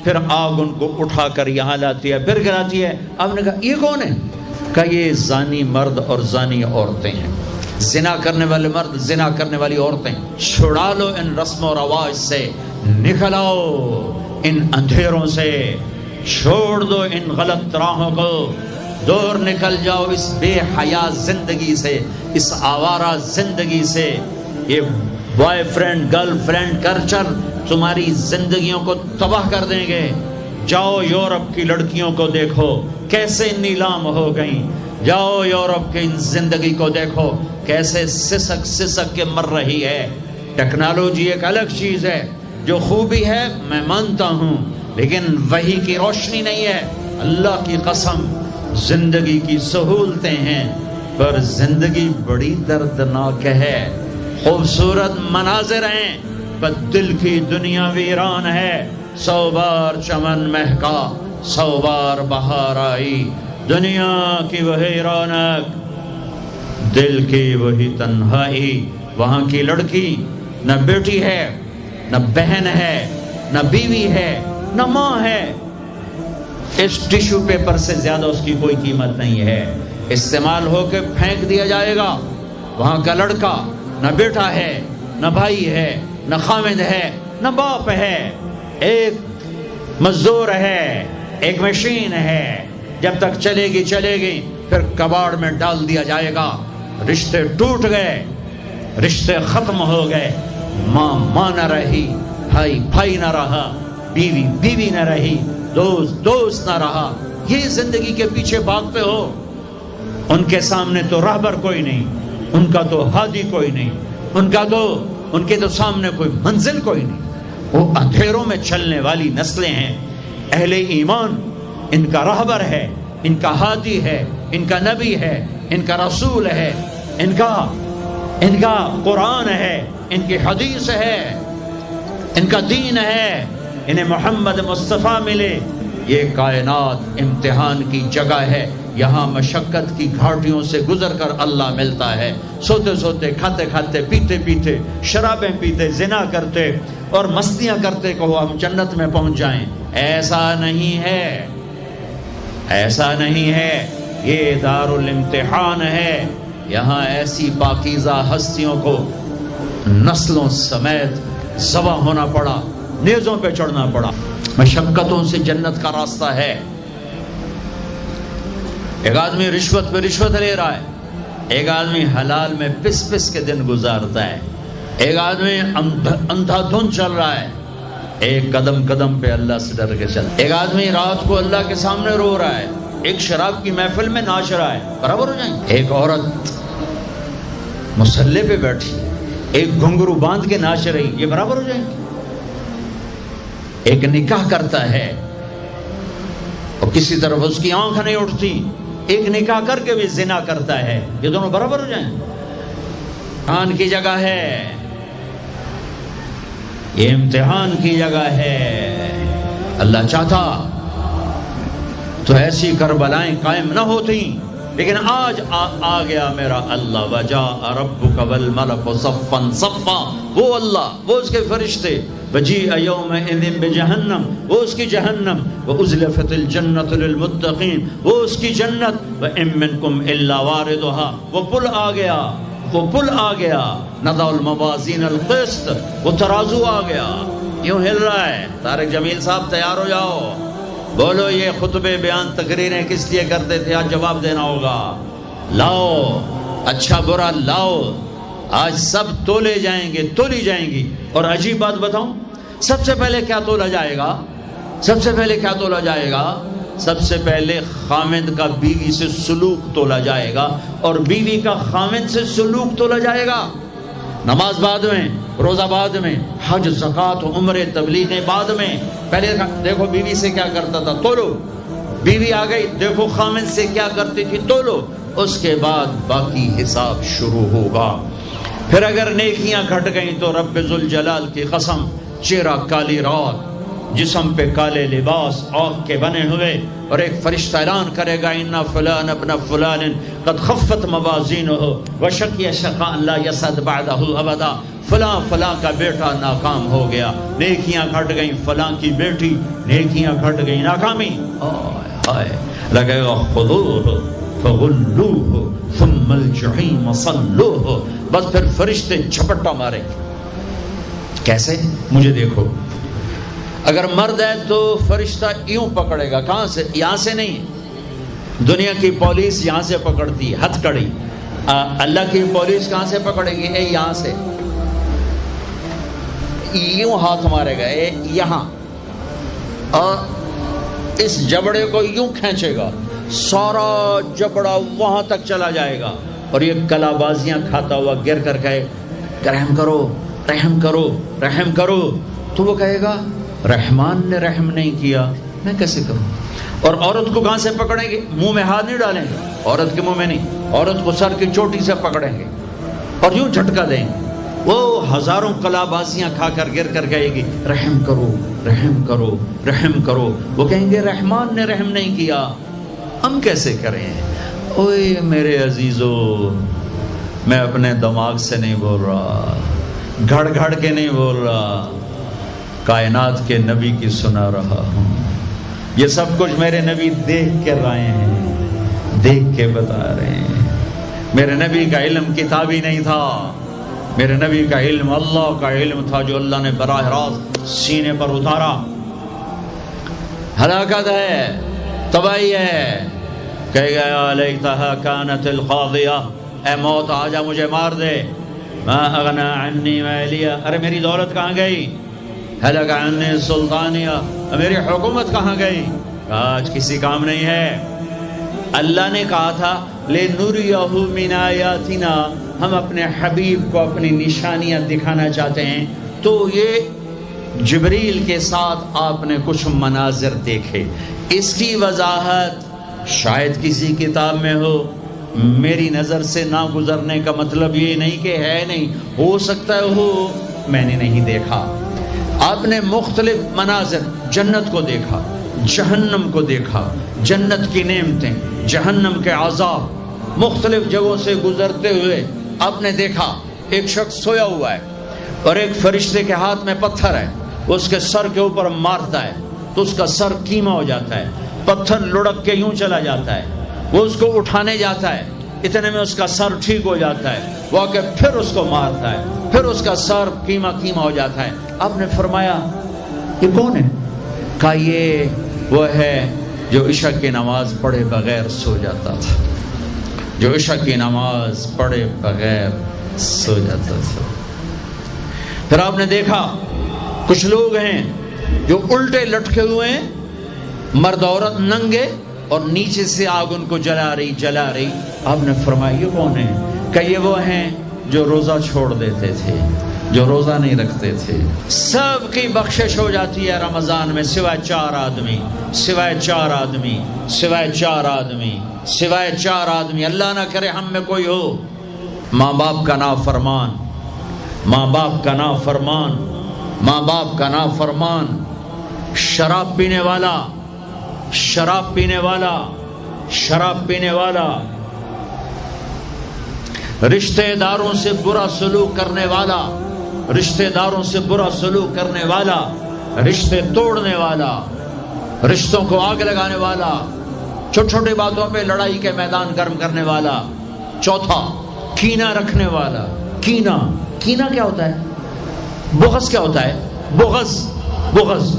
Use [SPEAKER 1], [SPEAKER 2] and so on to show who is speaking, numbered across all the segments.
[SPEAKER 1] پھر آگ ان کو اٹھا کر یہاں لاتی ہے، پھر گراتی ہے۔ آپ نے کہا یہ کون ہے؟ کہا یہ زانی مرد اور زانی عورتیں ہیں، زنا کرنے والے مرد، زنا کرنے والی عورتیں۔ چھڑا لو ان رسم و رواج سے، نکل آؤ ان اندھیروں سے، چھوڑ دو ان غلط راہوں کو، دور نکل جاؤ اس بے حیا زندگی سے، اس آوارہ زندگی سے۔ یہ boy friend girl friend culture تمہاری زندگیوں کو تباہ کر دیں گے۔ جاؤ یورپ کی لڑکیوں کو دیکھو کیسے نیلام ہو گئیں، جاؤ یورپ کی زندگی کو دیکھو کیسے سسک سسک کے مر رہی ہے۔ ٹیکنالوجی ایک الگ چیز ہے، جو خوبی ہے میں مانتا ہوں، لیکن وحی کی روشنی نہیں ہے۔ اللہ کی قسم زندگی کی سہولتیں ہیں، پر زندگی بڑی دردناک ہے۔ خوبصورت مناظر ہیں پر دل کی دنیا ویران ہے۔ 100 بار چمن مہکا، 100 بار بہار آئی، دنیا کی وہی رونق، دل کی وہی تنہائی۔ وہاں کی لڑکی نہ بیٹی ہے، نہ بہن ہے، نہ بیوی ہے، نہ ماں ہے۔ اس ٹیشو پیپر سے زیادہ اس کی کوئی قیمت نہیں ہے، استعمال ہو کے پھینک دیا جائے گا۔ وہاں کا لڑکا نہ بیٹا ہے، نہ بھائی ہے، نہ خامد ہے، نہ باپ ہے، ایک مزدور ہے، ایک مشین ہے۔ جب تک چلے گی چلے گی، پھر کباڑ میں ڈال دیا جائے گا۔ رشتے ٹوٹ گئے، رشتے ختم ہو گئے، ماں ماں نہ رہی، بھائی بھائی نہ رہا، بیوی بیوی نہ رہی، دوست دوست نہ رہا۔ یہ زندگی کے پیچھے بھاگتے ہو۔ ان کے سامنے تو راہبر کوئی نہیں، ان کا تو ہادی کوئی نہیں، ان کے تو سامنے کوئی منزل کوئی نہیں۔ وہ اندھیروں میں چلنے والی نسلیں ہیں۔ اہل ایمان ان کا راہبر ہے، ان کا ہادی ہے، ان کا نبی ہے، ان کا رسول ہے، ان کا قرآن ہے، ان کی حدیث ہے، ان کا دین ہے، انہیں محمد مصطفیٰ ملے۔ یہ کائنات امتحان کی جگہ ہے، یہاں مشقت کی گھاٹیوں سے گزر کر اللہ ملتا ہے۔ سوتے سوتے، کھاتے کھاتے، پیتے پیتے، شرابیں پیتے، زنا کرتے اور مستیاں کرتے کہ ہم جنت میں پہنچ جائیں، ایسا نہیں ہے، ایسا نہیں ہے۔ یہ دار الامتحان ہے، یہاں ایسی پاکیزہ ہستیوں کو نسلوں سمیت ذبح ہونا پڑا، نیزوں پہ چڑھنا پڑا۔ مشقتوں سے جنت کا راستہ ہے۔ ایک آدمی رشوت پہ رشوت لے رہا ہے، ایک آدمی حلال میں پس پس کے دن گزارتا ہے، ایک آدمی اندھا دھن چل رہا ہے، ایک قدم قدم پہ اللہ سے ڈر کے چل، ایک آدمی رات کو اللہ کے سامنے رو رہا ہے، ایک شراب کی محفل میں ناچ رہا ہے، برابر ہو جائیں گے؟ ایک عورت مصلی پہ بیٹھی، ایک گھنگرو باندھ کے ناچ رہی، یہ برابر ہو جائیں گے؟ ایک نکاح کرتا ہے اور کسی طرف اس کی آنکھ نہیں اٹھتی، ایک نکاح کر کے بھی زنا کرتا ہے، یہ دونوں برابر ہو جائیں؟ امتحان کی جگہ ہے، یہ امتحان کی جگہ ہے۔ اللہ چاہتا تو ایسی کربلائیں قائم نہ ہوتی، لیکن آج آ گیا میرا اللہ۔ وجاء ربک والملک صفا صفا، وہ اللہ، وہ اس کے فرشتے، وجیء یومئذ بجہنم، وہ اس کی جہنم، وازلفت الجنۃ للمتقین، وہ اس کی جنت، وان منکم الا واردها، وہ پل آ گیا، وہ پل آ گیا، نضع الموازین القسط، وہ ترازو آ گیا، یوں ہل رہا ہے۔ طارق جمیل صاحب تیار ہو جاؤ، بولو یہ خطبے بیان تقریریں کس لیے کرتے تھے؟ آج جواب دینا ہوگا۔ لاؤ اچھا برا لاؤ، آج سب تولے جائیں گے، تولی جائیں گی۔ اور عجیب بات بتاؤں، سب سے پہلے کیا تولا جائے گا؟ سب سے پہلے کیا تولا جائے گا؟ سب سے پہلے خامد کا بیوی سے سلوک تولا جائے گا، اور بیوی کا خامد سے سلوک تولا جائے گا۔ نماز بعد میں، روزہ بعد میں، حج زکوٰۃ عمرے تبلیغیں بعد میں۔ پہلے دیکھو بیوی سے کیا کرتا تھا، تولو، بیوی آ گئی، دیکھو خامد سے کیا کرتی تھی، تولو، اس کے بعد باقی حساب شروع ہوگا۔ پھر اگر نیکیاں گھٹ گئیں تو رب ذوالجلال کی قسم، چہرہ کالی رات، جسم پہ کالے لباس آگ کے بنے ہوئے، اور ایک فرشتہ اعلان کرے گا اِنَّ فلان ابن فلان قد خفت موازینہ وشقی شقاء لا یسعد بعدہ ابدا، فلاں فلاں کا بیٹا ناکام ہو گیا، نیکیاں گھٹ گئیں، فلاں کی بیٹی نیکیاں گھٹ گئیں، ناکامی ہائے لگے گا خذوہ فغلوہ ثم الجحیم صلوہ، بس پھر فرشتے جھپٹا مارے. کیسے؟ مجھے دیکھو، اگر مرد ہے تو فرشتہ یوں پکڑے گا، کہاں سے؟ یہاں سے نہیں، دنیا کی پولیس یہاں سے پکڑتی ہے ہتھ کڑی، اللہ کی پولیس کہاں سے پکڑے گی؟ اے یہاں سے، یوں ہاتھ مارے گا، اے یہاں، اور اس جبڑے کو یوں کھینچے گا، سارا جبڑا وہاں تک چلا جائے گا، اور یہ کلا بازیاں کھاتا ہوا گر کر کہے رحم کرو رحم کرو رحم کرو، تو وہ کہے گا رحمان نے رحم نہیں کیا، میں کیسے کروں؟ اور عورت کو کہاں سے پکڑیں گے؟ منہ میں ہاتھ نہیں ڈالیں گے، عورت کے منہ میں نہیں، عورت کو سر کی چوٹی سے پکڑیں گے اور یوں جھٹکا دیں گے، وہ ہزاروں کلا بازیاں کھا کر گر کر کہے گی رحم کرو رحم کرو رحم کرو، وہ کہیں گے رحمان نے رحم نہیں کیا، ہم کیسے کریں؟ اوئے میرے عزیزو، میں اپنے دماغ سے نہیں بول رہا، گھڑ گھڑ کے نہیں بول رہا، کائنات کے نبی کی سنا رہا ہوں. یہ سب کچھ میرے نبی دیکھ کے رائے ہیں، دیکھ کے بتا رہے ہیں. میرے نبی کا علم کتابی نہیں تھا، میرے نبی کا علم اللہ کا علم تھا جو اللہ نے براہ راست سینے پر اتارا. ہلاکت ہے، تباہی ہے، کہے گا یا لیتہا کانت القاضیہ، اے موت آجا مجھے مار دے، ما اغنا عنی مالیہ، ارے میری دولت کہاں گئی، ہلک عنی سلطانیہ، میری حکومت کہاں گئی، آج کسی کام نہیں ہے. اللہ نے کہا تھا لِنُرِيَهُ مِنْ آیَاتِنَا، ہم اپنے حبیب کو اپنی نشانیاں دکھانا چاہتے ہیں، تو یہ جبریل کے ساتھ آپ نے کچھ مناظر دیکھے. اس کی وضاحت شاید کسی کتاب میں ہو، میری نظر سے نہ گزرنے کا مطلب یہ نہیں کہ ہے نہیں، ہو سکتا ہے ہو، میں نے نہیں دیکھا. آپ نے مختلف مناظر، جنت کو دیکھا، جہنم کو دیکھا، جنت کی نعمتیں، جہنم کے عذاب، مختلف جگہوں سے گزرتے ہوئے آپ نے دیکھا. ایک شخص سویا ہوا ہے اور ایک فرشتے کے ہاتھ میں پتھر ہے، وہ اس کے سر کے اوپر مارتا ہے تو اس کا سر کیما ہو جاتا ہے، پتھر لڑک کے یوں چلا جاتا ہے، وہ اس کو اٹھانے جاتا ہے، اتنے میں اس کا سر ٹھیک ہو جاتا ہے، وہ آ کے پھر اس کو مارتا ہے، پھر اس کا سر کیما ہو جاتا ہے. آپ نے فرمایا یہ کون ہے؟ کہا یہ وہ ہے جو عشاء کی نماز پڑھے بغیر سو جاتا تھا، جو عشاء کی نماز پڑھے بغیر سو جاتا تھا. پھر آپ نے دیکھا کچھ لوگ ہیں جو الٹے لٹکے ہوئے ہیں، مرد عورت ننگے، اور نیچے سے آگ ان کو جلا رہی. آپ نے فرمایا یہ کون ہے؟ کہ یہ وہ ہیں جو روزہ چھوڑ دیتے تھے، جو روزہ نہیں رکھتے تھے. سب کی بخشش ہو جاتی ہے رمضان میں سوائے 4 آدمی، سوائے 4 آدمی، سوائے 4 آدمی، سوائے 4 آدمی. اللہ نہ کرے ہم میں کوئی ہو، ماں باپ کا نافرمان، ماں باپ کا نافرمان، ماں باپ کا نافرمان، شراب پینے والا، شراب پینے والا، شراب پینے والا، رشتہ داروں سے برا سلوک کرنے والا، رشتہ داروں سے برا سلوک کرنے والا، رشتے توڑنے والا، رشتوں کو آگ لگانے والا، چھوٹی چھوٹی باتوں پہ لڑائی کے میدان گرم کرنے والا. چوتھا، کینہ رکھنے والا. کینہ، کینہ کیا ہوتا ہے؟ بغض کیا ہوتا ہے؟ بغض، بغض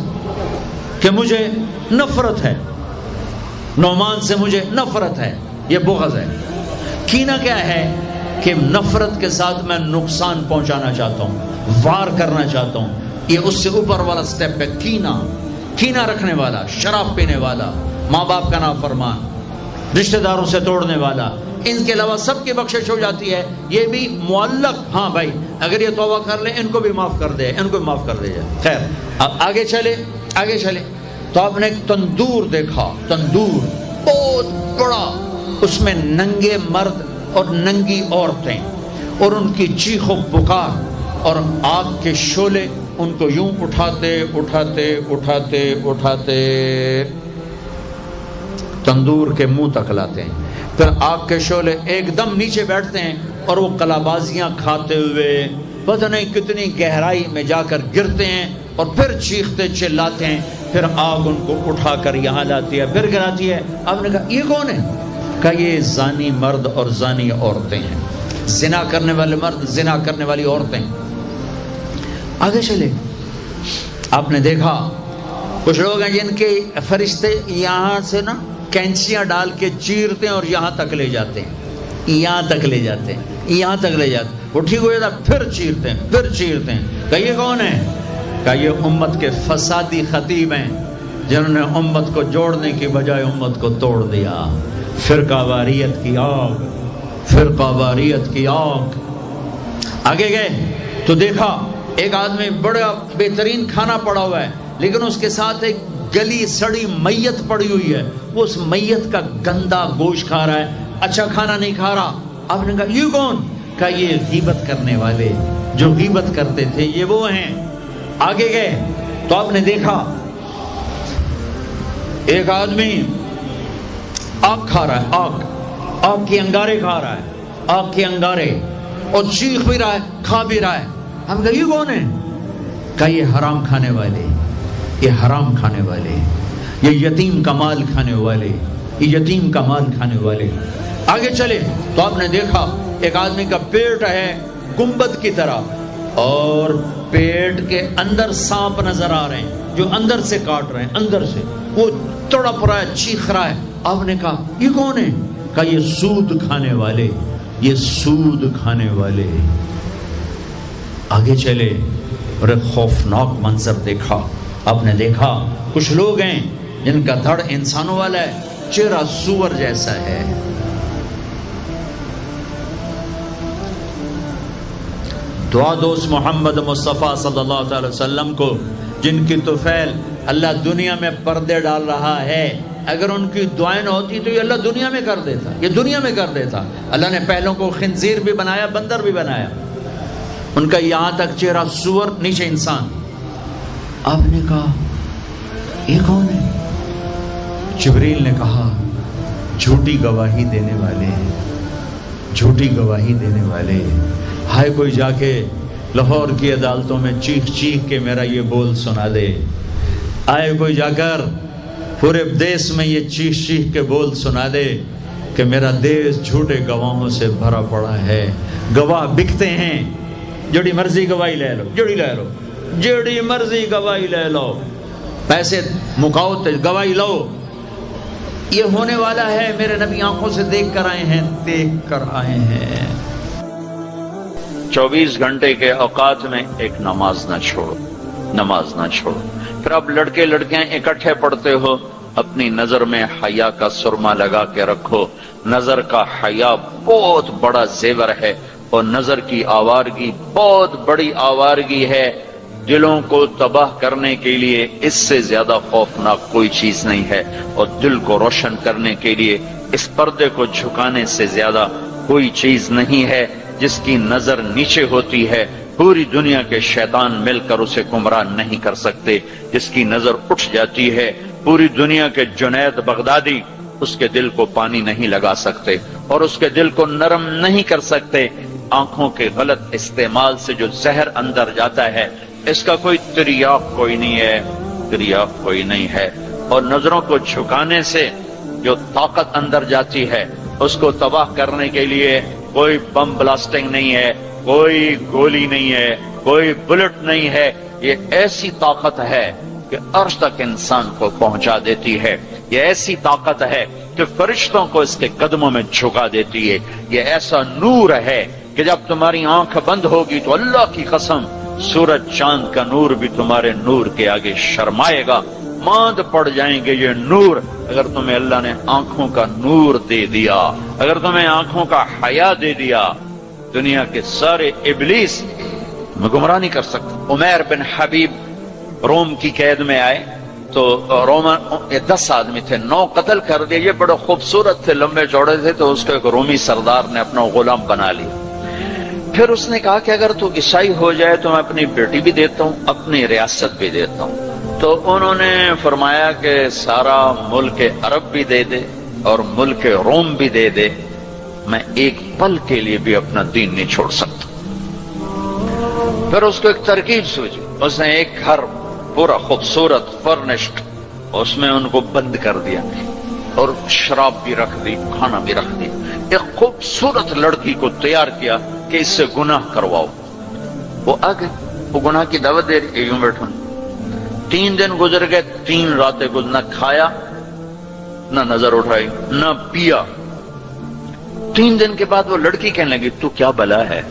[SPEAKER 1] کہ مجھے نفرت ہے، نعمان سے مجھے نفرت ہے، یہ بغض ہے. کینہ کیا ہے؟ کہ نفرت کے ساتھ میں نقصان پہنچانا چاہتا ہوں، وار کرنا چاہتا ہوں. یہ اس سے اوپر والا سٹیپ ہے کینہ. کینہ رکھنے والا، شراب پینے والا، ماں باپ کا نافرمان، رشتہ داروں سے توڑنے والا. ان کے علاوہ سب کی بخشش ہو جاتی ہے. یہ بھی معلق، ہاں بھائی اگر یہ توبہ کر لیں ان کو بھی معاف کر دے، ان کو بھی معاف کر دے. خیر اب آگے چلے، آگے چلے تو آپ نے ایک تندور دیکھا. تندور بہت بڑا، اس میں ننگے مرد اور ننگی عورتیں اور ان کی چیخ و پکار اور آگ کے شعلے ان کو یوں اٹھاتے اٹھاتے اٹھاتے اٹھاتے تندور کے منہ تک لاتے ہیں، پھر آگ کے شعلے ایک دم نیچے بیٹھتے ہیں اور وہ کلابازیاں کھاتے ہوئے پتہ نہیں کتنی گہرائی میں جا کر گرتے ہیں اور پھر چیختے چلاتے ہیں، پھر آگ ان کو اٹھا کر یہاں لاتی ہے، پھر گراتی ہے۔ آپ نے کہا یہ کون ہے؟ کہا یہ زانی مرد اور زانی عورتیں ہیں، زنا کرنے والے مرد، زنا کرنے والی عورتیں۔ آگے چلے، آپ نے دیکھا کچھ لوگ ہیں جن کے فرشتے یہاں سے نا کینچیاں ڈال کے چیرتے ہیں اور یہاں تک لے جاتے ہیں، یہاں تک لے جاتے ہیں، یہاں تک لے جاتے ہیں، وہ ٹھیک ہو جاتا پھر چیرتے ہیں، پھر چیرتے ہیں۔ کہ یہ کون ہے؟ کہ یہ امت کے فسادی خطیب ہیں جنہوں نے امت کو جوڑنے کی بجائے امت کو توڑ دیا۔ فرقہ واریت کی آگ، فرقہ واریت کی آگ۔ آگے گئے تو دیکھا ایک آدمی بڑا بہترین کھانا پڑا ہوا ہے، لیکن اس کے ساتھ ایک گلی سڑی میت پڑی ہوئی ہے، وہ اس میت کا گندا گوشت کھا رہا ہے، اچھا کھانا نہیں کھا رہا۔ آپ نے کہا یہ کون؟ کہا یہ غیبت کرنے والے جو غیبت کرتے تھے یہ وہ ہیں۔ آگے گئے تو آپ نے دیکھا ایک آدمی آگ کھا رہا ہے، آگ کے انگارے کھا رہا ہے، آگ کے انگارے، اور چیخ بھی رہا ہے، کھا بھی رہا ہے۔ ہم کہا یہ کون ہے؟ کہا یہ حرام کھانے والے، یہ حرام کھانے والے، یہ یتیم کا مال کھانے والے، یہ یتیم کا مال کھانے والے۔ آگے چلے تو آپ نے دیکھا ایک آدمی کا پیٹ ہے گنبد کی طرح اور پیٹ کے اندر سانپ نظر آ رہے ہیں جو اندر سے کاٹ رہے ہیں، اندر سے وہ تڑپ رہا ہے، چیخ رہا ہے۔ آپ نے کہا یہ کون ہے؟ کہا یہ سود کھانے والے، یہ سود کھانے والے۔ آگے چلے اور ایک خوفناک منظر دیکھا۔ آپ نے دیکھا کچھ لوگ ہیں جن کا دھڑ انسانوں والا ہے، چہرہ سور جیسا ہے۔ دعا دوست محمد مصطفیٰ صلی اللہ تعالی وسلم کو، جن کی طفیل اللہ دنیا میں پردے ڈال رہا ہے، اگر ان کی دعائیں نہ ہوتی تو یہ اللہ دنیا میں کر دیتا، یہ دنیا میں کر دیتا۔ اللہ نے پہلوں کو خنزیر بھی بنایا، بندر بھی بنایا، ان کا یہاں تک چہرہ سور، نیچے انسان۔ آپ نے کہا یہ کون ہے؟ جبریل نے کہا جھوٹی گواہی دینے والے، جھوٹی گواہی دینے والے۔ ہائے کوئی جا کے لاہور کی عدالتوں میں چیخ چیخ کے میرا یہ بول سنا دے، آئے کوئی جا کر پورے دیس میں یہ چیخ چیخ کے بول سنا دے کہ میرا دیس جھوٹے گواہوں سے بھرا پڑا ہے، گواہ بکتے ہیں، جڑی مرضی گواہی لے لو، جڑی مرضی گواہی لے لو، پیسے مکاؤ تے گواہی لو۔ یہ ہونے والا ہے، میرے نبی آنکھوں سے دیکھ کر آئے ہیں، دیکھ کر آئے ہیں۔ 24 گھنٹے کے اوقات میں ایک نماز نہ چھوڑو، نماز نہ چھوڑو۔ پھر اب لڑکے لڑکیاں اکٹھے پڑھتے ہو، اپنی نظر میں حیا کا سرما لگا کے رکھو۔ نظر کا حیا بہت بڑا زیور ہے، اور نظر کی آوارگی بہت بڑی آوارگی ہے۔ دلوں کو تباہ کرنے کے لیے اس سے زیادہ خوفناک کوئی چیز نہیں ہے، اور دل کو روشن کرنے کے لیے اس پردے کو جھکانے سے زیادہ کوئی چیز نہیں ہے۔ جس کی نظر نیچے ہوتی ہے پوری دنیا کے شیطان مل کر اسے گمراہ نہیں کر سکتے۔ جس کی نظر اٹھ جاتی ہے پوری دنیا کے جنید بغدادی اس کے دل کو پانی نہیں لگا سکتے اور اس کے دل کو نرم نہیں کر سکتے۔ آنکھوں کے غلط استعمال سے جو زہر اندر جاتا ہے اس کا کوئی تریاق کوئی نہیں ہے، تریاق کوئی نہیں ہے۔ اور نظروں کو جھکانے سے جو طاقت اندر جاتی ہے اس کو تباہ کرنے کے لیے کوئی بم بلاسٹنگ نہیں ہے، کوئی گولی نہیں ہے، کوئی بلٹ نہیں ہے۔ یہ ایسی طاقت ہے کہ عرش تک انسان کو پہنچا دیتی ہے، یہ ایسی طاقت ہے کہ فرشتوں کو اس کے قدموں میں جھکا دیتی ہے، یہ ایسا نور ہے کہ جب تمہاری آنکھ بند ہوگی تو اللہ کی قسم سورج چاند کا نور بھی تمہارے نور کے آگے شرمائے گا، ماند پڑ جائیں گے یہ نور۔ اگر تمہیں اللہ نے آنکھوں کا نور دے دیا، اگر تمہیں آنکھوں کا حیا دے دیا، دنیا کے سارے ابلیس میں گمراہ نہیں کر سکتے۔ عمیر بن حبیب روم کی قید میں آئے تو رومن 10 آدمی تھے، 9 قتل کر دیے، یہ بڑے خوبصورت تھے، لمبے چوڑے تھے، تو اس کو ایک رومی سردار نے اپنا غلام بنا لیا۔
[SPEAKER 2] پھر اس نے کہا کہ اگر تو عیسائی ہو جائے تو میں اپنی بیٹی بھی دیتا ہوں، اپنی ریاست بھی دیتا ہوں۔ تو انہوں نے فرمایا کہ سارا ملک عرب بھی دے دے اور ملک روم بھی دے دے، میں ایک پل کے لیے بھی اپنا دین نہیں چھوڑ سکتا۔ پھر اس کو ایک ترکیب سوچی، اس نے ایک گھر پورا خوبصورت فرنشڈ، اس میں ان کو بند کر دیا اور شراب بھی رکھ دی، کھانا بھی رکھ دی، ایک خوبصورت لڑکی کو تیار کیا کہ اس سے گناہ کرواؤ۔ وہ آگے وہ گناہ کی دعوت دے رہی، یوں بیٹھوں۔ 3 دن گزر گئے، 3 راتیں گزر، نہ کھایا، نہ نظر اٹھائی، نہ پیا۔ 3 دن کے بعد وہ لڑکی کہنے لگی تو کیا بلا ہے،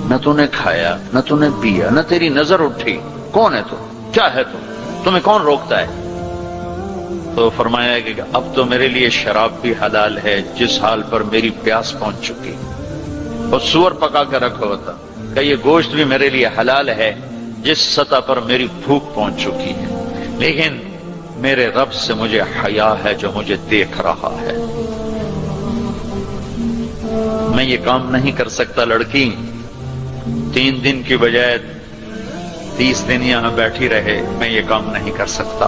[SPEAKER 2] نہ تو نے کھایا نہ تو نے پیا نہ تیری نظر اٹھی، کون ہے تو، کیا ہے تو، تمہیں کون روکتا ہے؟ تو فرمایا کہ اب تو میرے لیے شراب بھی حلال ہے جس حال پر میری پیاس پہنچ چکی، اور سور پکا کے رکھا ہوتا کہ یہ گوشت بھی میرے لیے حلال ہے جس سطح پر میری بھوک پہنچ چکی ہے، لیکن میرے رب سے مجھے حیا ہے جو مجھے دیکھ رہا ہے، میں یہ کام نہیں کر سکتا۔ لڑکی 3 دن کی بجائے 30 دن یہاں بیٹھی رہے، میں یہ کام نہیں کر سکتا،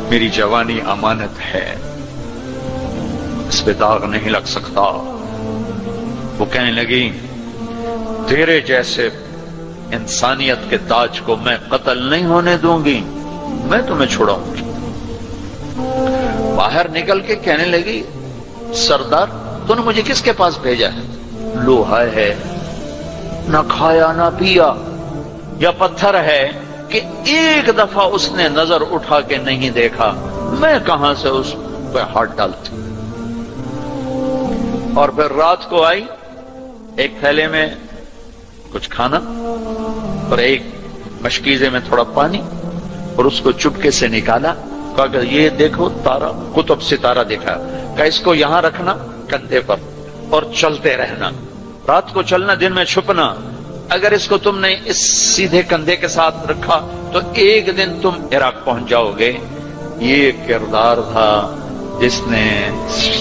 [SPEAKER 2] میری جوانی امانت ہے، اس پہ داغ نہیں لگ سکتا۔ وہ کہنے لگی تیرے جیسے انسانیت کے تاج کو میں قتل نہیں ہونے دوں گی، میں تمہیں چھڑاؤں گی۔ باہر نکل کے کہنے لگی سردار تو نے مجھے کس کے پاس بھیجا ہے؟ لوہا ہے، نہ کھایا نہ پیا، یا پتھر ہے کہ ایک دفعہ اس نے نظر اٹھا کے نہیں دیکھا، میں کہاں سے اس پہ ہاتھ ڈالتی؟ اور پھر رات کو آئی، ایک تھیلے میں کچھ کھانا اور ایک مشکیزے میں تھوڑا پانی، اور اس کو چپکے سے نکالا، کہا کہ یہ دیکھو تارا، قطب ستارہ دیکھا، کہ اس کو یہاں رکھنا کندھے پر اور چلتے رہنا، رات کو چلنا دن میں چھپنا، اگر اس کو تم نے اس سیدھے کندھے کے ساتھ رکھا تو ایک دن تم عراق پہنچ جاؤ گے۔ یہ کردار تھا جس نے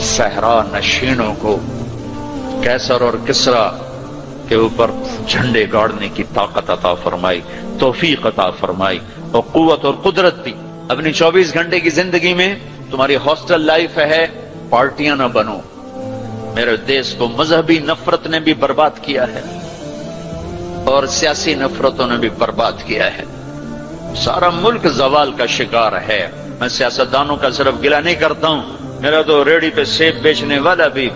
[SPEAKER 2] صحرا نشینوں کو کیسر اور کسرا کے اوپر جھنڈے گاڑنے کی طاقت عطا فرمائی، توفیق عطا فرمائی اور قوت اور قدرت دی۔ اپنی 24 گھنٹے کی زندگی میں تمہاری ہاسٹل لائف ہے، پارٹیاں نہ بنو۔ میرے دیش کو مذہبی نفرت نے بھی برباد کیا ہے اور سیاسی نفرتوں نے بھی برباد کیا ہے، سارا ملک زوال کا شکار ہے۔ میں سیاستدانوں کا صرف گلہ نہیں کرتا ہوں، میرا تو ریڑھی پہ سیب بیچنے والا بھی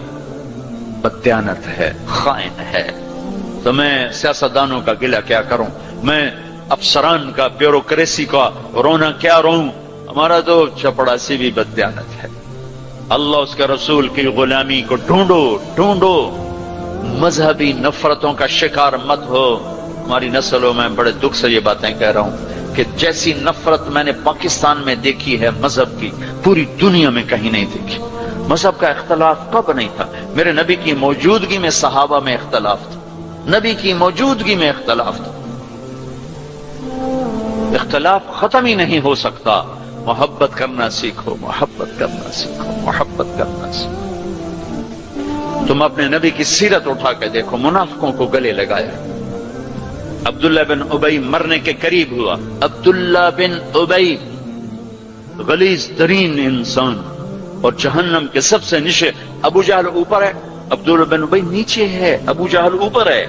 [SPEAKER 2] بددیانت ہے، خائن ہے، تو میں سیاستدانوں کا گلہ کیا کروں، میں افسران کا، بیوروکریسی کا رونا کیا روں، ہمارا تو چپڑاسی بھی بددیانت ہے۔ اللہ اس کے رسول کی غلامی کو ڈھونڈو ڈھونڈو، مذہبی نفرتوں کا شکار مت ہو۔ ہماری نسلوں میں بڑے دکھ سے یہ باتیں کہہ رہا ہوں کہ جیسی نفرت میں نے پاکستان میں دیکھی ہے مذہب کی، پوری دنیا میں کہیں نہیں دیکھی۔ مذہب کا اختلاف کب نہیں تھا؟ میرے نبی کی موجودگی میں صحابہ میں اختلاف تھا، نبی کی موجودگی میں اختلاف تھا۔ اختلاف ختم ہی نہیں ہو سکتا۔ محبت کرنا سیکھو، محبت کرنا سیکھو، محبت کرنا سیکھو۔ تم اپنے نبی کی سیرت اٹھا کے دیکھو، منافقوں کو گلے لگایا۔ عبداللہ بن ابی مرنے کے قریب ہوا۔ عبداللہ بن ابی غلیظ ترین انسان اور جہنم کے سب سے نیچے۔ ابو جہل اوپر ہے، عبداللہ بن ابی نیچے ہے۔ ابو جہل اوپر ہے،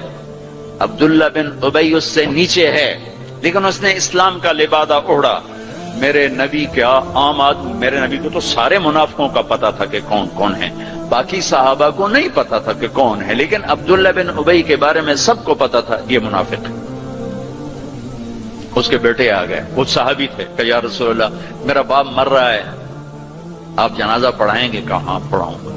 [SPEAKER 2] عبداللہ بن ابی اس سے نیچے ہے، لیکن اس نے اسلام کا لبادہ اوڑھا۔ میرے نبی کا عام آدمی، میرے نبی کو تو سارے منافقوں کا پتا تھا کہ کون کون ہے، باقی صحابہ کو نہیں پتا تھا کہ کون ہے، لیکن عبداللہ بن ابی کے بارے میں سب کو پتا تھا یہ منافق ہے۔ اس کے بیٹے آ گئے، وہ صحابی تھے، کہ یا رسول اللہ میرا باپ مر رہا ہے، آپ جنازہ پڑھائیں گے؟ کہاں پڑھاؤں گا؟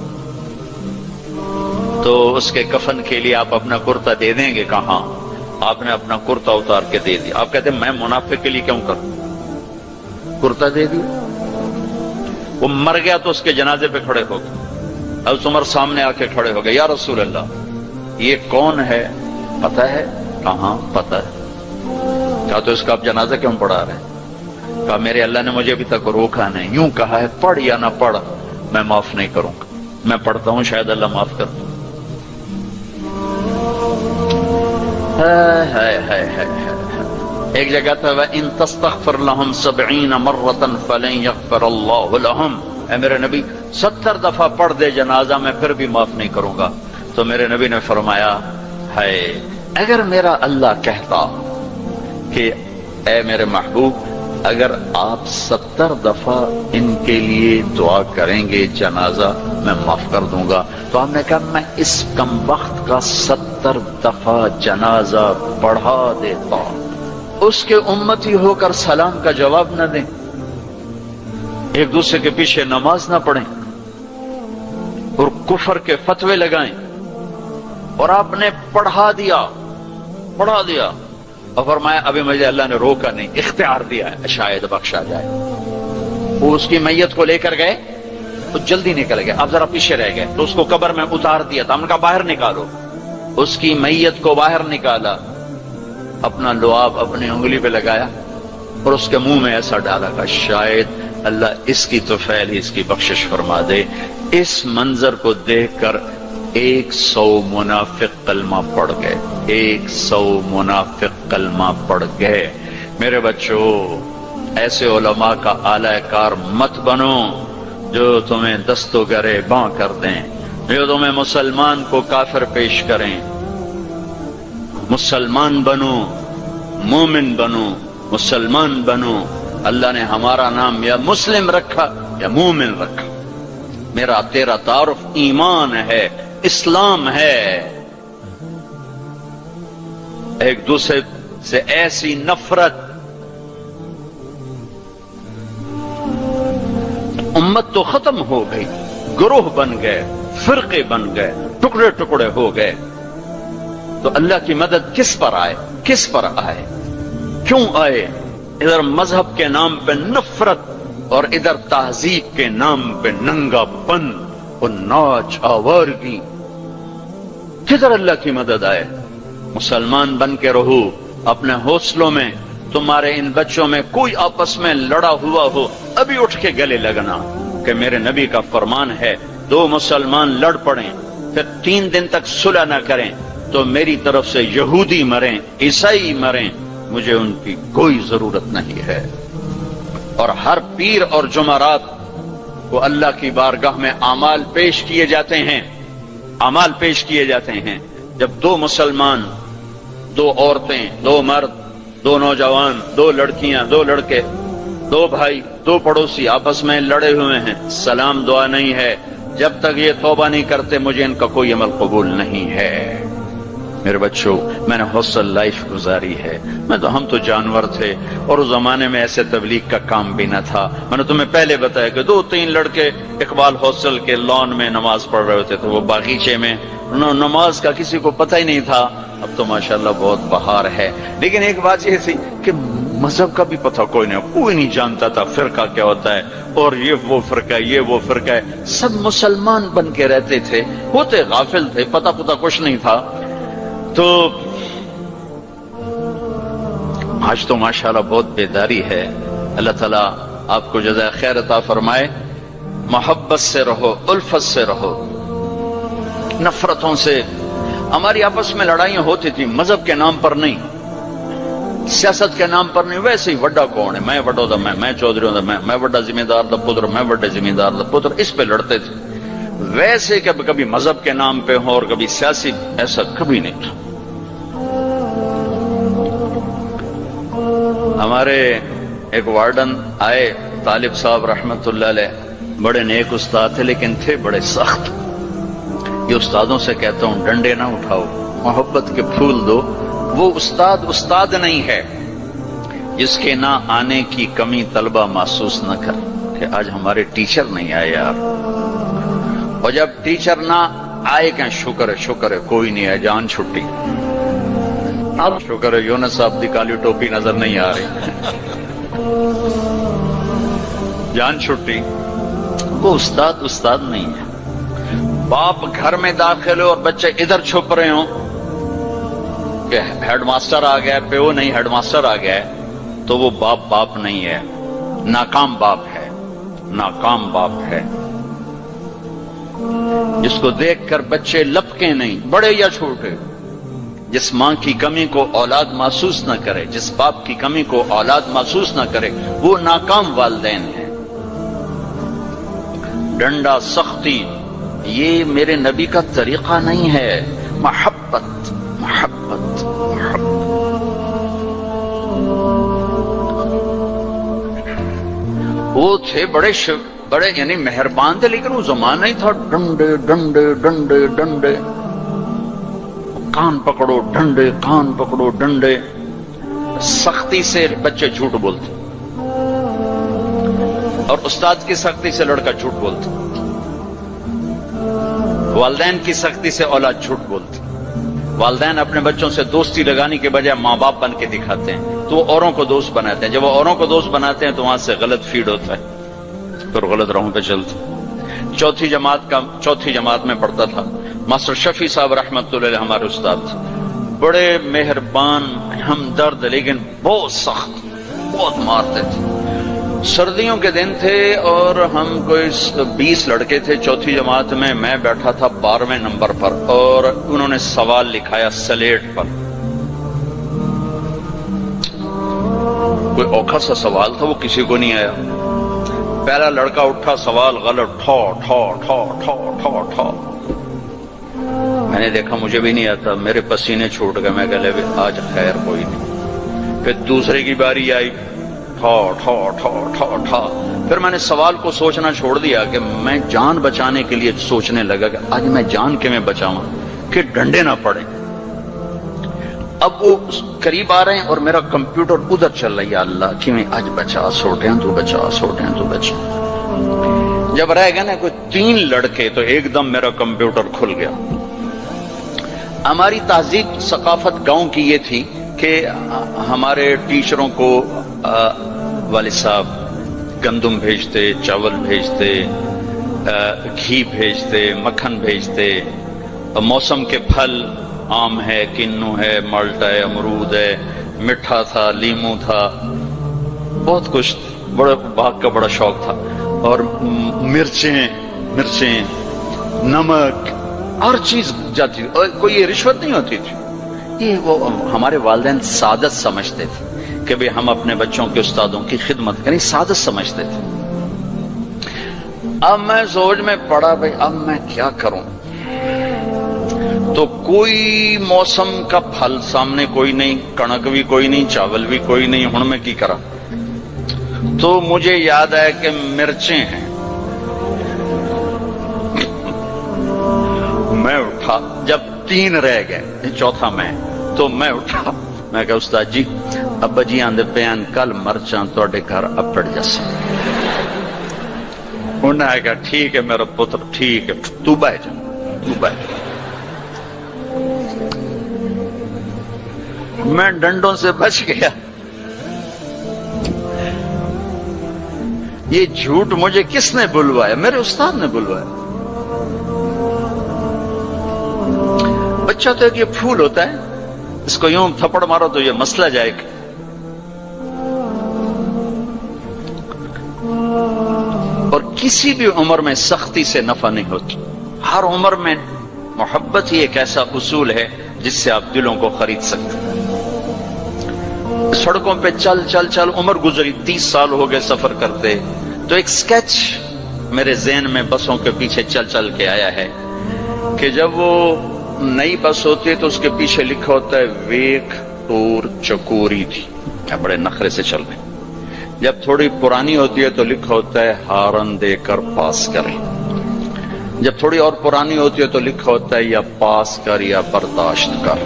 [SPEAKER 2] تو اس کے کفن کے لیے آپ اپنا کرتا دے دیں گے؟ کہاں؟ آپ نے اپنا کرتا اتار کے دے دیا۔ آپ کہتے ہیں میں منافق کے لیے کیوں کروں؟ کرتا دے دیا۔ وہ مر گیا تو اس کے جنازے پہ کھڑے ہو گئے۔ حضرت عمر سامنے آ کے کھڑے ہو گئے، یا رسول اللہ یہ کون ہے پتہ ہے؟ کہاں پتہ ہے؟ کہا تو اس کا آپ جنازہ کیوں پڑھا رہے ہیں؟ کہا میرے اللہ نے مجھے ابھی تک روکا نہیں، یوں کہا ہے پڑھ یا نہ پڑھ میں معاف نہیں کروں گا، میں پڑھتا ہوں شاید اللہ معاف کر دے۔ ایک جگہ تھا وَإِن تَسْتَغْفِرْ لَهُمْ 70 مَرَّةً فَلَن يَغْفِرَ اللَّهُ لَهُمْ، اے میرے نبی 70 دفعہ پڑھ دے جنازہ میں پھر بھی معاف نہیں کروں گا۔ تو میرے نبی نے فرمایا ہے اگر میرا اللہ کہتا کہ اے میرے محبوب اگر آپ 70 دفعہ ان کے لیے دعا کریں گے جنازہ میں معاف کر دوں گا، تو آپ نے کہا میں اس کم وقت کا 70 دفعہ جنازہ پڑھا دیتا، اس کے امتی ہو کر سلام کا جواب نہ دیں، ایک دوسرے کے پیچھے نماز نہ پڑھیں اور کفر کے فتوے لگائیں، اور آپ نے پڑھا دیا اور فرمایا ابھی مجھے اللہ نے روکا نہیں، اختیار دیا ہے شاید بخشا جائے۔ وہ اس کی میت کو لے کر گئے تو جلدی نکل گئے، اب ذرا پیچھے رہ گئے تو اس کو قبر میں اتار دیا تھا، ہم نے کہا باہر نکالو، اس کی میت کو باہر نکالا، اپنا لعاب اپنی انگلی پہ لگایا اور اس کے منہ میں ایسا ڈالا کہ شاید اللہ اس کی تو فعل ہی اس کی بخشش فرما دے۔ اس منظر کو دیکھ کر 100 منافق کلمہ پڑھ گئے، 100 منافق کلمہ پڑھ گئے۔ میرے بچوں ایسے علماء کا اعلی کار مت بنو جو تمہیں دست و گریباں کر دیں، جو تمہیں مسلمان کو کافر پیش کریں۔ مسلمان بنو، مومن بنو، مسلمان بنو۔ اللہ نے ہمارا نام یا مسلم رکھا یا مومن رکھا، میرا تیرا تعارف ایمان ہے، اسلام ہے۔ ایک دوسرے سے ایسی نفرت، امت تو ختم ہو گئی، گروہ بن گئے، فرقے بن گئے، ٹکڑے ٹکڑے ہو گئے۔ تو اللہ کی مدد کس پر آئے؟ کس پر آئے؟ کیوں آئے؟ ادھر مذہب کے نام پہ نفرت اور ادھر تہذیب کے نام پہ ننگا پن اور ناچ آوارگی، کدھر اللہ کی مدد آئے؟ مسلمان بن کے رہو اپنے حوصلوں میں۔ تمہارے ان بچوں میں کوئی آپس میں لڑا ہوا ہو، ابھی اٹھ کے گلے لگنا، کہ میرے نبی کا فرمان ہے 2 مسلمان لڑ پڑیں پھر 3 دن تک صلح نہ کریں تو میری طرف سے یہودی مریں، عیسائی مریں، مجھے ان کی کوئی ضرورت نہیں ہے۔ اور ہر پیر اور جمعرات کو اللہ کی بارگاہ میں اعمال پیش کیے جاتے ہیں، اعمال پیش کیے جاتے ہیں۔ جب 2 مسلمان، 2 عورتیں، 2 مرد، 2 نوجوان، 2 لڑکیاں، 2 لڑکے، 2 بھائی، 2 پڑوسی آپس میں لڑے ہوئے ہیں، سلام دعا نہیں ہے، جب تک یہ توبہ نہیں کرتے مجھے ان کا کوئی عمل قبول نہیں ہے۔ میرے بچوں میں نے حوصل لائف گزاری ہے، ہم تو جانور تھے اور اس زمانے میں ایسے تبلیغ کا کام بھی نہ تھا۔ میں نے تمہیں پہلے بتایا کہ 2-3 لڑکے اقبال حوصل کے لان میں نماز پڑھ رہے ہوتے تھے، وہ باغیچے میں، نماز کا کسی کو پتہ ہی نہیں تھا۔ اب تو ماشاءاللہ بہت بہار ہے، لیکن ایک بات یہ تھی کہ مذہب کا بھی پتہ کوئی نہیں جانتا تھا، فرقہ کیا ہوتا ہے، اور یہ وہ فرقہ ہے، یہ وہ فرقہ ہے۔ سب مسلمان بن کے رہتے تھے، ہوتے غافل تھے، پتہ کچھ نہیں تھا۔ تو آج تو ماشاءاللہ بہت بیداری ہے۔ اللہ تعالیٰ آپ کو جزائے خیر عطا فرمائے۔ محبت سے رہو، الفت سے رہو، نفرتوں سے۔ ہماری آپس میں لڑائیاں ہوتی تھی، مذہب کے نام پر نہیں، سیاست کے نام پر نہیں۔ ویسے ہی وڈا کون ہے، میں وڈا دا، میں چودھری ہوں، میں وڈا ذمہ دار دا پتر، میں وڈے ذمہ دار دا پتر، اس پہ لڑتے تھے۔ ویسے کبھی مذہب کے نام پہ ہو اور کبھی سیاسی، ایسا کبھی نہیں تھا۔ ہمارے ایک وارڈن آئے، طالب صاحب رحمت اللہ علیہ، بڑے نیک استاد تھے لیکن تھے بڑے سخت۔ یہ استادوں سے کہتا ہوں ڈنڈے نہ اٹھاؤ، محبت کے پھول دو۔ وہ استاد نہیں ہے جس کے نہ آنے کی کمی طلبہ محسوس نہ کر کہ آج ہمارے ٹیچر نہیں آئے یار، اور جب ٹیچر نہ آئے کہ شکر ہے کوئی نہیں ہے، جان چھٹی۔ اب شکر ہے یونس صاحب دی کالی ٹوپی نظر نہیں آ رہی، جان چھٹی۔ وہ استاد نہیں ہے۔ باپ گھر میں داخل ہو اور بچے ادھر چھپ رہے ہوں کہ ہیڈ ماسٹر آ گیا، پیو نہیں ہیڈ ماسٹر آ گیا ہے، تو وہ باپ نہیں ہے، ناکام باپ ہے، ناکام باپ ہے، جس کو دیکھ کر بچے لپکیں نہیں، بڑے یا چھوٹے، جس ماں کی کمی کو اولاد محسوس نہ کرے، جس باپ کی کمی کو اولاد محسوس نہ کرے، وہ ناکام والدین ہیں۔ ڈنڈا، سختی، یہ میرے نبی کا طریقہ نہیں ہے۔ محبت، محبت، محبت۔ وہ تھے بڑے یعنی مہربان تھے، لیکن وہ زمانہ ہی تھا ڈنڈے ڈنڈے ڈنڈے ڈنڈے، کان پکڑو ڈنڈے، کان پکڑو ڈنڈے۔ سختی سے بچے جھوٹ بولتے اور استاد کی سختی سے لڑکا جھوٹ بولتا، والدین کی سختی سے اولاد جھوٹ بولتی۔ والدین اپنے بچوں سے دوستی لگانے کے بجائے ماں باپ بن کے دکھاتے ہیں، تو وہ اوروں کو دوست بناتے ہیں۔ جب وہ اوروں کو دوست بناتے ہیں تو وہاں سے غلط فیڈ ہوتا ہے، پھر غلط راہوں پہ چلتے۔ چوتھی جماعت میں پڑھتا تھا، ماسٹر شفیع صاحب رحمت اللہ علیہ ہمارے استاد تھے، بڑے مہربان، ہمدرد، لیکن بہت سخت، بہت مارتے تھے۔ سردیوں کے دن تھے اور ہم کوئی 20 لڑکے تھے چوتھی جماعت میں بیٹھا تھا 12ویں نمبر پر، اور انہوں نے سوال لکھایا سلیٹ پر۔ کوئی اوکھا سا سوال تھا، وہ کسی کو نہیں آیا۔ پہلا لڑکا اٹھا، سوال غلط، ٹھو ٹھو ٹھو ٹھو ٹھو ٹھو۔ میں نے دیکھا مجھے بھی نہیں آتا، میرے پسینے چھوٹ گئے، میں کہہ لے آج خیر کوئی نہیں۔ پھر دوسرے کی باری آئی، ٹھو ٹھو ٹھو ٹھو ٹھو۔ پھر میں نے سوال کو سوچنا چھوڑ دیا کہ میں جان بچانے کے لیے سوچنے لگا کہ آج میں جان کے میں بچاؤں کہ ڈنڈے نہ پڑیں۔ اب وہ قریب آ رہے ہیں اور میرا کمپیوٹر ادھر چل رہا ہے، یا اللہ کہ میں آج بچا سوٹیں تو بچا، سوٹیں تو بچا۔ جب رہ گئے نا کوئی 3 لڑکے تو ایک دم میرا کمپیوٹر کھل گیا۔ ہماری تہذیب ثقافت گاؤں کی یہ تھی کہ ہمارے ٹیچروں کو والد صاحب گندم بھیجتے، چاول بھیجتے، گھی بھیجتے، مکھن بھیجتے، موسم کے پھل، آم ہے، کنو ہے، مالٹا ہے، امرود ہے، مٹھا تھا، لیمو تھا، بہت کچھ، بڑا باغ کا بڑا شوق تھا، اور مرچیں، نمک، ہر چیز جاتی تھی، اور کوئی یہ رشوت نہیں ہوتی تھی۔ یہ وہ ہمارے والدین سعادت سمجھتے تھے کہ بھی ہم اپنے بچوں کے استادوں کی خدمت کریں، سعادت سمجھتے تھے۔ اب میں سوچ میں پڑا بھائی اب میں کیا کروں، تو کوئی موسم کا پھل سامنے کوئی نہیں، کنک بھی کوئی نہیں، چاول بھی کوئی نہیں، ہن میں کی کرا؟ تو مجھے یاد آیا کہ مرچیں ہیں۔ میں اٹھا، جب 3 رہ گئے، چوتھا میں، تو میں اٹھا، میں کہا استاد جی ابا جی آندے پیان کل مرچاں توڑے گھر اپڑ جیسا۔ انہوں نے کہا ٹھیک ہے میرا پتر، ٹھیک ہے، تو بیٹھ جا، تو بیٹھ جا۔ میں ڈنڈوں سے بچ گیا۔ یہ جھوٹ مجھے کس نے بلوایا؟ میرے استاد نے بلوایا۔ بچہ تو ایک یہ پھول ہوتا ہے، اس کو یوں تھپڑ مارو تو یہ مسئلہ جائے گا۔ اور کسی بھی عمر میں سختی سے نفع نہیں ہوتی، ہر عمر میں محبت ہی ایک ایسا اصول ہے جس سے آپ دلوں کو خرید سکتے ہیں۔ سڑکوں پہ چل چل چل عمر گزری، 30 سال ہو گئے سفر کرتے، تو ایک سکیچ میرے ذہن میں بسوں کے پیچھے چل چل کے آیا ہے کہ جب وہ نئی بس ہوتی ہے تو اس کے پیچھے لکھا ہوتا ہے ویک ٹور چکوری تھی، بڑے نخرے سے چل رہے۔ جب تھوڑی پرانی ہوتی ہے تو لکھا ہوتا ہے ہارن دے کر پاس کریں۔ جب تھوڑی اور پرانی ہوتی ہے تو لکھا ہوتا ہے یا پاس کر یا برداشت کر۔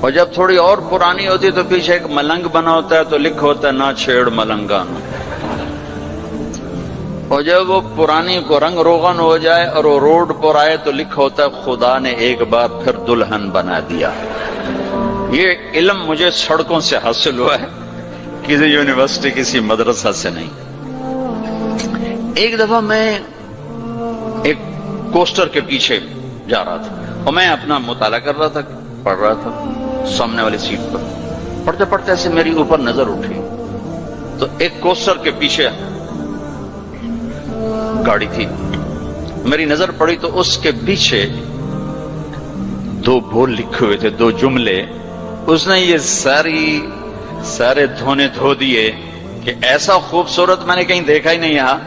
[SPEAKER 2] اور جب تھوڑی اور پرانی ہوتی ہے تو پیچھے ایک ملنگ بنا ہوتا ہے تو لکھا ہوتا ہے نہ چھیڑ ملنگان۔ اور جب وہ پرانی کو رنگ روغن ہو جائے اور وہ روڈ پر آئے تو لکھا ہوتا ہے خدا نے ایک بار پھر دلہن بنا دیا۔ یہ علم مجھے سڑکوں سے حاصل ہوا ہے، کسی یونیورسٹی کسی مدرسہ سے نہیں۔ ایک دفعہ میں ایک کوسٹر کے پیچھے جا رہا تھا اور میں اپنا مطالعہ کر رہا تھا، پڑھ رہا تھا سامنے والی سیٹ پر۔ پڑھتے پڑھتے ایسے میری اوپر نظر اٹھی تو ایک کوسٹر کے پیچھے گاڑی تھی، میری نظر پڑی تو اس کے پیچھے دو بول لکھے ہوئے تھے، دو جملے، اس نے یہ سارے دھونے دھو دیے کہ ایسا خوبصورت میں نے کہیں دیکھا ہی نہیں یہاں.